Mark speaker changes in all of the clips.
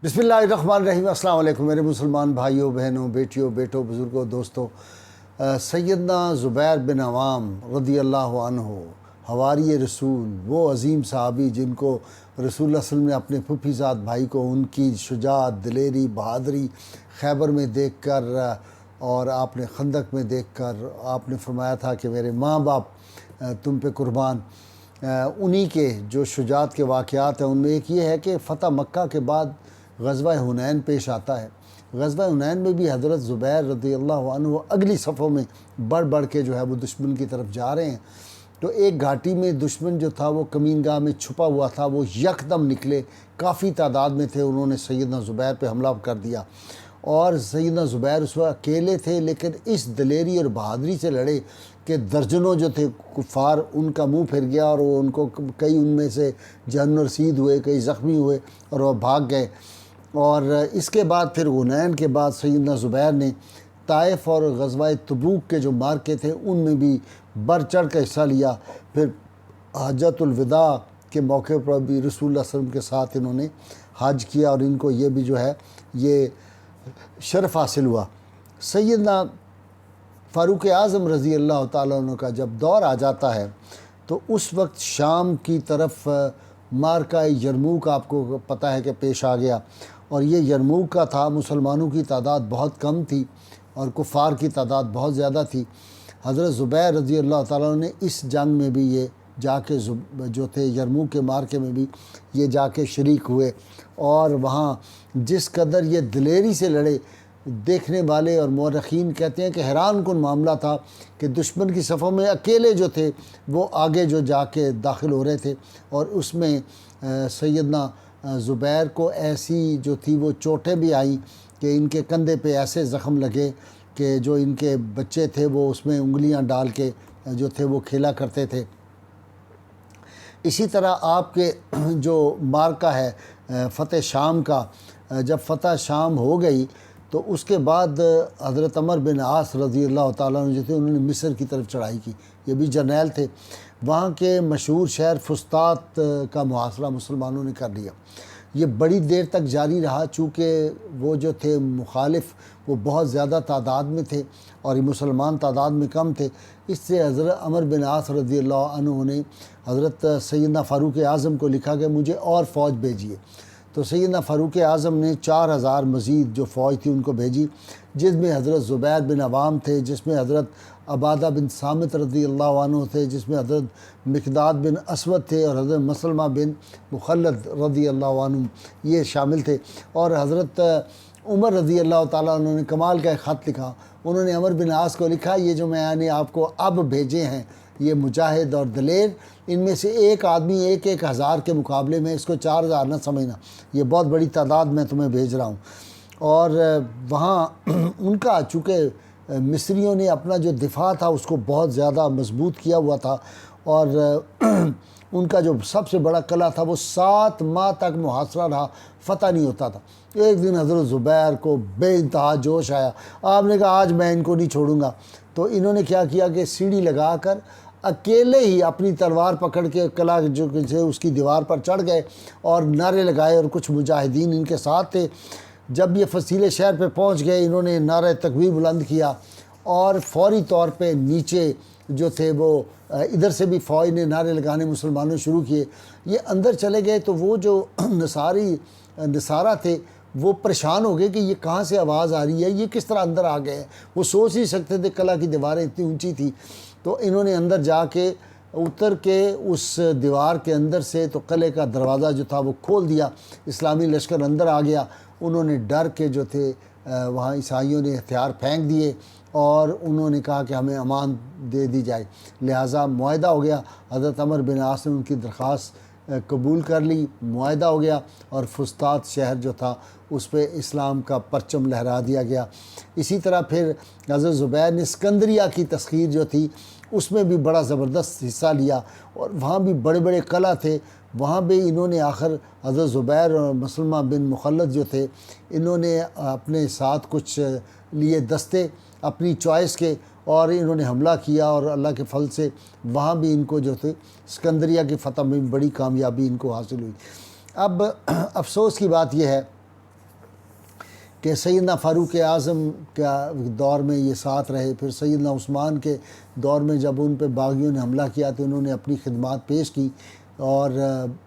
Speaker 1: बिस्मिल्लाहिर्रहमानिर्रहीम। अस्सलाम वालेकुम मेरे मुसलमान भाइयों बहनों बेटियों बेटों बुज़ुर्गों दोस्तों। सैयदना ज़ुबैर बिन अवाम रज़ी अल्लाह अन्हु हवारी रसूल, वो अज़ीम सहाबी जिनको रसूलुल्लाह सल्लल्लाहु अलैहि वसल्लम ने अपने फूफीज़ाद भाई को उनकी शुजाअत, दिलेरी, बहादुरी खैबर में देखकर और आपने खंदक में देखकर आपने फरमाया था कि मेरे माँ बाप तुम पे कुर्बान। उन्हीं के जो शुजाअत के वाक़यात हैं उनमें एक ये है कि फ़तह मक्का के बाद ग़ज़वा हुनैन पेश आता है। ग़ज़वा हुनैन में भी हज़रत ज़ुबैर रज़ियल्लाहु अन्हु अगली सफ़ों में बढ़ बढ़ के जो है वो दुश्मन की तरफ जा रहे हैं। तो एक घाटी में दुश्मन जो था वो कमीनगाह में छुपा हुआ था, वो यकदम निकले, काफ़ी तादाद में थे, उन्होंने सैयदना ज़ुबैर पे हमला कर दिया और सैयदना ज़ुबैर उस वक्त अकेले थे, लेकिन इस दिलेरी और बहादुरी से लड़े कि दर्जनों जो थे कुफ़ार उनका मुंह फिर गया और वो उनको कई उनमें से जान रसीद हुए, कई ज़ख्मी हुए और वह भाग गए। और इसके बाद फिर हुनैन के बाद सैयदना ज़ुबैर ने ताइफ़ और ग़ज़वा तबूक के जो मार्के थे उनमें भी बढ़ चढ़ कर हिस्सा लिया। फिर हज्जतुल विदा के मौके पर भी रसूलुल्लाह सल्लल्लाहु अलैहि वसल्लम के साथ इन्होंने हज किया और इनको ये भी जो है ये शरफ़ हासिल हुआ। सैयदना फ़ारूक आज़म रज़ी अल्लाह ताला अन्हु का जब दौर आ जाता है तो उस वक्त शाम की तरफ मार्का यरमूक आपको पता है कि पेश आ गया और ये यरमूक का था। मुसलमानों की तादाद बहुत कम थी और कुफ़ार की तादाद बहुत ज़्यादा थी। हज़रत ज़ुबैर रज़ी अल्लाह ताला अन्हु ने इस जंग में भी ये जाके जो थे यरमूक के मार्के में भी ये जाके शरीक हुए और वहाँ जिस कदर ये दिलेरी से लड़े, देखने वाले और मौरख़ीन कहते हैं कि हैरान कुन मामला था कि दुश्मन की सफ़ों में अकेले जो थे वो आगे जो जाके दाखिल हो रहे थे और उसमें सैयदना ज़ुबैर को ऐसी जो थी वो चोटें भी आईं कि इनके कंधे पे ऐसे ज़ख़म लगे कि जो इनके बच्चे थे वो उसमें उंगलियां डाल के जो थे वो खेला करते थे। इसी तरह आपके जो मार्का है फ़तेह शाम का, जब फ़तह शाम हो गई तो उसके बाद हज़रत अमर बिन आस रज़ी अल्लाह ताला अन्हु जो थे उन्होंने मिस्र की तरफ चढ़ाई की। ये भी जर्नैल थे। वहाँ के मशहूर शहर फुस्तात का मुहासरा मुसलमानों ने कर लिया। ये बड़ी देर तक जारी रहा, चूँकि वो जो थे मुखालिफ वो बहुत ज़्यादा तादाद में थे और ये मुसलमान तादाद में कम थे। इससे हज़रत अमर बिन आस रज़ी अल्लाह अन्हु ने हज़रत सैयदना फ़ारूक आज़म को लिखा कि मुझे और फ़ौज भेजिए। तो सैयदना फ़ारूक आज़म ने 4000 मज़ीद जो फ़ौज थी उनको भेजी, जिसमें हज़रत ज़ुबैर बिन अवाम थे, जिसमें हज़रत अबादा बिन सामित रज़ी अल्लाह अन्हु थे, जिसमें हज़रत मिक़दाद बिन असवद थे और हज़रत मसलमा बिन मुखल्लद रज़ी अल्लाह अन्हु ये शामिल थे। और हज़रत उमर रज़ी अल्लाह ताला उन्होंने कमाल का एक ख़त लिखा। उन्होंने अमर बिन आस को लिखा, ये जो मैंने आपको अब भेजे हैं ये मुजाहिद और दलेर, इनमें से एक आदमी एक एक हज़ार के मुकाबले में, इसको 4000 न समझना, ये बहुत बड़ी तादाद मैं तुम्हें भेज रहा हूँ। और वहाँ उनका चूँकि मिस्रियों ने अपना जो दिफा था उसको बहुत ज़्यादा मजबूत किया हुआ था और उनका जो सबसे बड़ा किला था वो 7 माह तक मुहासरा रहा, फ़तह नहीं होता था। एक दिन हज़रत ज़ुबैर को बेइंतहा जोश आया, आपने कहा आज मैं इनको नहीं छोड़ूंगा। तो इन्होंने क्या किया कि सीढ़ी लगा कर अकेले ही अपनी तलवार पकड़ के किला जो से उसकी दीवार पर चढ़ गए और नारे लगाए और कुछ मुजाहिदीन इनके साथ थे। जब ये फसीले शहर पे पहुंच गए इन्होंने नारा तकबीर बुलंद किया और फौरी तौर पे नीचे जो थे वो इधर से भी फ़ौज ने नारे लगाने मुसलमानों शुरू किए। ये अंदर चले गए तो वो जो नसारा थे वो परेशान हो गए कि ये कहाँ से आवाज़ आ रही है, ये किस तरह अंदर आ गए। वो सोच नहीं सकते थे, किला की दीवारें इतनी ऊंची थी। तो इन्होंने अंदर जाके उतर के उस दीवार के अंदर से तो किले का दरवाज़ा जो था वो खोल दिया। इस्लामी लश्कर अंदर आ गया। उन्होंने डर के जो थे वहाँ ईसाइयों ने हथियार फेंक दिए और उन्होंने कहा कि हमें अमान दे दी जाए। लिहाजा मुआहदा हो गया। हज़रत अमर बिन आस ने उनकी दरख्वास्त कबूल कर ली, मुआहदा हो गया और फुस्तात शहर जो था उस पर इस्लाम का परचम लहरा दिया गया। इसी तरह फिर हज़रत ज़ुबैर ने सिकंदरिया की तस्खीर जो थी उसमें भी बड़ा ज़बरदस्त हिस्सा लिया और वहाँ भी बड़े बड़े किला थे। वहाँ भी इन्होंने आखिर हज़रत ज़ुबैर और मसलमा बिन मुखल्लद जो थे इन्होंने अपने साथ कुछ लिए दस्ते अपनी चॉइस के और इन्होंने हमला किया और अल्लाह के फल से वहाँ भी इनको जो थे सिकंदरिया की फ़तह में बड़ी कामयाबी इनको हासिल हुई। अब अफसोस की बात यह है کہ سیدنا فاروق اعظم کا دور میں یہ ساتھ رہے، پھر سیدنا عثمان کے دور میں جب ان پہ باغیوں نے حملہ کیا تو انہوں نے اپنی خدمات پیش کی، اور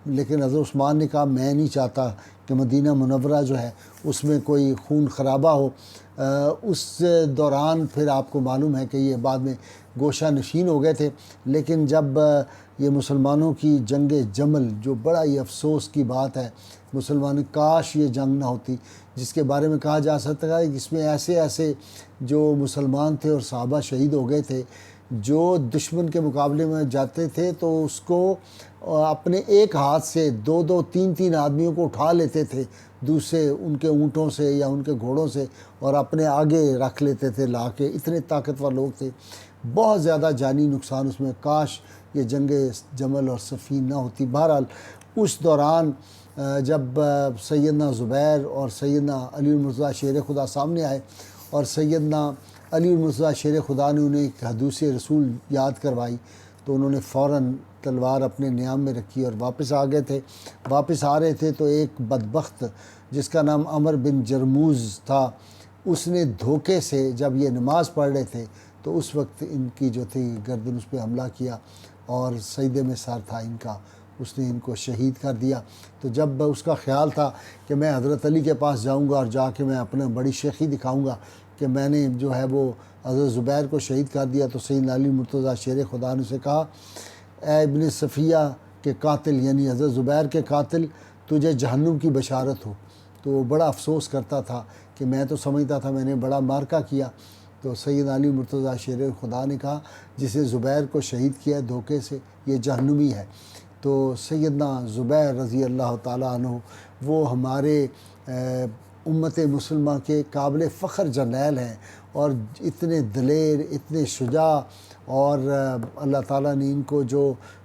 Speaker 1: لیکن حضرت عثمان نے کہا میں نہیں چاہتا کہ مدینہ منورہ جو ہے اس میں کوئی خون خرابہ ہو۔ اس دوران پھر آپ کو معلوم ہے کہ یہ بعد میں گوشہ نشین ہو گئے تھے، لیکن جب یہ مسلمانوں کی جنگ جمل، جو بڑا ہی افسوس کی بات ہے، مسلمان کاش یہ جنگ نہ ہوتی، جس کے بارے میں کہا جا سکتا ہے کہ اس میں ایسے ایسے جو مسلمان تھے اور صحابہ شہید ہو گئے تھے، جو دشمن کے مقابلے میں جاتے تھے تو اس کو اپنے ایک ہاتھ سے دو دو تین تین آدمیوں کو اٹھا لیتے تھے دوسرے ان کے اونٹوں سے یا ان کے گھوڑوں سے، اور اپنے آگے رکھ لیتے تھے لا کے، اتنے طاقتور لوگ تھے۔ بہت زیادہ جانی نقصان اس میں، کاش یہ جنگ جمل اور صفین نہ ہوتی۔ بہرحال اس دوران جب سیدنا زبیر اور سیدنا علی المرتضیٰ شیر خدا سامنے آئے، اور سیدنا علی المرتضیٰ شیر خدا نے انہیں ایک حدیث رسول یاد کروائی، تو انہوں نے فوراً تلوار اپنے نیام میں رکھی اور واپس آ گئے تھے۔ واپس آ رہے تھے تو ایک بدبخت جس کا نام عمر بن جرموز تھا، اس نے دھوکے سے جب یہ نماز پڑھ رہے تھے تو اس وقت ان کی جو تھی گردن اس پہ حملہ کیا، اور سجدے میں سر تھا ان کا، اس نے ان کو شہید کر دیا۔ تو جب اس کا خیال تھا کہ میں حضرت علی کے پاس جاؤں گا اور جا کے میں اپنا بڑی شیخی دکھاؤں گا کہ میں نے جو ہے وہ حضرت زبیر کو شہید کر دیا، تو سیدنا علی مرتضیٰ شیر خدا نے اسے کہا اے ابن صفیہ کے قاتل، یعنی حضرت زبیر کے قاتل، تجھے جہنم کی بشارت ہو۔ تو وہ بڑا افسوس کرتا تھا کہ میں تو سمجھتا تھا میں نے بڑا مارکہ کیا۔ تو سیدنا علی مرتضیٰ شیر خدا نے کہا جسے زبیر کو شہید کیا دھوکے سے، یہ جہنمی ہے۔ تو سیدنا زبیر رضی اللہ تعالیٰ عنہ وہ ہمارے امت مسلمہ کے قابل فخر جرنیل ہیں، اور اتنے دلیر، اتنے شجاع، اور اللہ تعالیٰ نے ان کو جو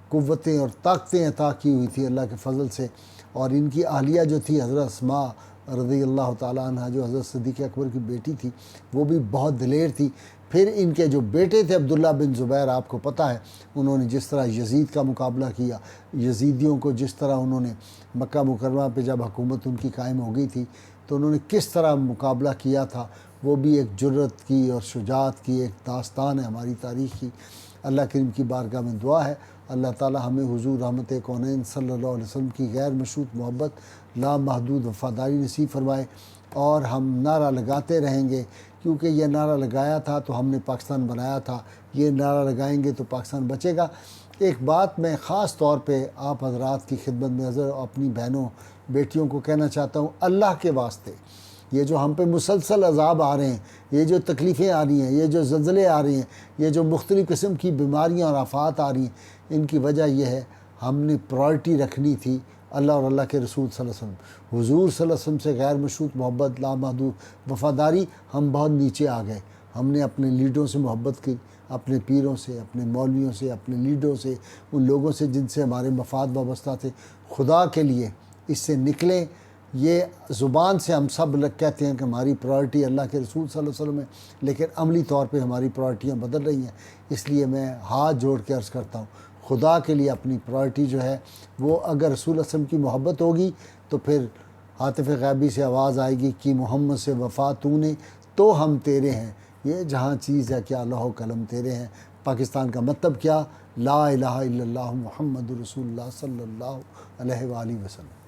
Speaker 1: قوتیں اور طاقتیں عطا کی ہوئی تھی اللہ کے فضل سے، اور ان کی اہلیہ جو تھی حضرت اسماء رضی اللہ تعالیٰ عنہ جو حضرت صدیق اکبر کی بیٹی تھی، وہ بھی بہت دلیر تھی۔ پھر ان کے جو بیٹے تھے عبداللہ بن زبیر، آپ کو پتہ ہے انہوں نے جس طرح یزید کا مقابلہ کیا، یزیدیوں کو جس طرح انہوں نے مکہ مکرمہ پہ جب حکومت ان کی قائم ہو گئی تھی تو انہوں نے کس طرح مقابلہ کیا تھا، وہ بھی ایک جرت کی اور شجاعت کی ایک داستان ہے ہماری تاریخ کی۔ اللہ کریم کی بارگاہ میں دعا ہے اللہ تعالی ہمیں حضور رحمت کونین صلی اللہ علیہ وسلم کی غیر مشروط محبت، لامحدود وفاداری نصیب فرمائے، اور ہم نعرہ لگاتے رہیں گے، کیونکہ یہ نعرہ لگایا تھا تو ہم نے پاکستان بنایا تھا، یہ نعرہ لگائیں گے تو پاکستان بچے گا۔ ایک بات میں خاص طور پہ آپ حضرات کی خدمت میں حضر اپنی بہنوں بیٹیوں کو کہنا چاہتا ہوں، اللہ کے واسطے یہ جو ہم پہ مسلسل عذاب آ رہے ہیں، یہ جو تکلیفیں آ رہی ہیں، یہ جو زلزلے آ رہے ہیں، یہ جو مختلف قسم کی بیماریاں اور آفات آ رہی ہیں، ان کی وجہ یہ ہے ہم نے پرائرٹی رکھنی تھی اللہ اور اللہ کے رسول صلی اللہ علیہ وسلم، حضور صلی اللہ علیہ وسلم سے غیر مشروط محبت، لامحدود وفاداری، ہم بہت نیچے آ گئے۔ ہم نے اپنے لیڈروں سے محبت کی، اپنے پیروں سے، اپنے مولویوں سے، اپنے لیڈروں سے، ان لوگوں سے جن سے ہمارے مفاد وابستہ تھے۔ خدا کے لیے اس سے نکلیں۔ یہ زبان سے ہم سب لوگ کہتے ہیں کہ ہماری پرائرٹی اللہ کے رسول صلی اللہ علیہ وسلم ہے، لیکن عملی طور پہ ہماری پرائرٹیاں بدل رہی ہیں۔ اس لیے میں ہاتھ جوڑ کے عرض کرتا ہوں، خدا کے لیے اپنی پرائرٹی جو ہے وہ اگر رسول اللہ علیہ وسلم کی محبت ہوگی تو پھر عاطف غیبی سے آواز آئے گی کہ محمد سے وفا تو نے تو ہم تیرے ہیں، یہ جہاں چیز ہے کیا لوح و قلم تیرے ہیں۔ پاکستان کا مطلب کیا؟ لا الہ الا اللہ محمد رسول اللہ صلی اللہ علیہ وآلہ وسلم۔